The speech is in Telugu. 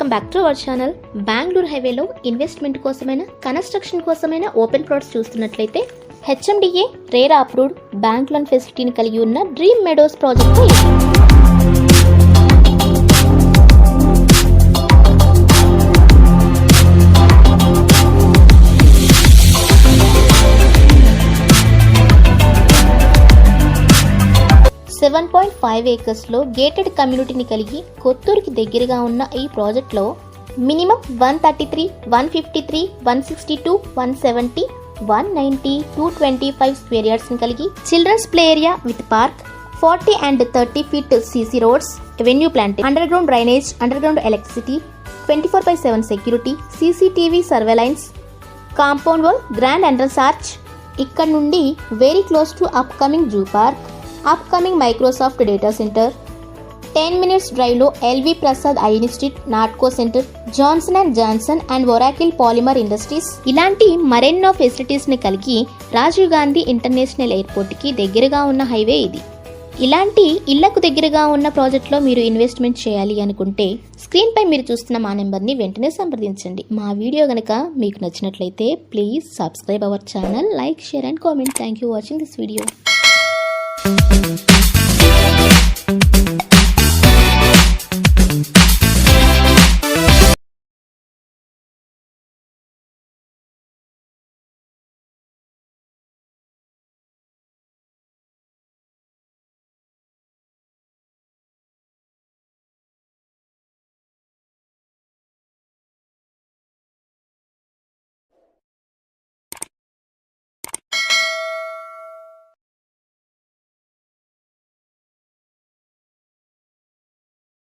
Welcome back to our channel. Bengaluru హైవేలో ఇన్వెస్ట్మెంట్ కోసమైనా కన్స్ట్రక్షన్ కోసమైనా ఓపెన్ ప్లాట్స్ చూస్తున్నట్లయితే HMDA RERA approved bank loan ఫెసిలిటీని కలిగి ఉన్న డ్రీమ్ మెడోస్ ప్రాజెక్ట్ 7.5 acres లో గేటెడ్ కమ్యూనిటీని కలిగి కొత్తూరుకి దగ్గరగా ఉన్న ఈ ప్రాజెక్ట్లో మినిమం 133, 153, 162, 170, 190, 225 స్క్వేర్ యార్డ్స్ ని కలిగి children's play area with park, 40 and 30 feet CC roads, venue planting, underground drainage, underground electricity, 24/7 security, CCTV surveillance, compound wall, grand entrance arch. ఇక్కడ నుండి very close to upcoming zoo park, upcoming Microsoft data centre, 10 minutes drive లో L V Prasad eye institute, Natco centre, Johnson and Johnson and Oracle polymer industries ఇలాంటి మరెన్నో ఫెసిలిటీస్ ని కలిగి రాజీవ్ గాంధీ ఇంటర్నేషనల్ ఎయిర్పోర్ట్ కి దగ్గరగా ఉన్న హైవే ఇది. ఇలాంటి ఇళ్లకు దగ్గరగా ఉన్న ప్రాజెక్ట్లో మీరు ఇన్వెస్ట్మెంట్ చేయాలి అనుకుంటే స్క్రీన్ పై మీరు చూస్తున్న మా నెంబర్ని వెంటనే సంప్రదించండి. మా వీడియో కనుక మీకు నచ్చినట్లయితే please subscribe our channel, like, share and comment. Thank you watching this video.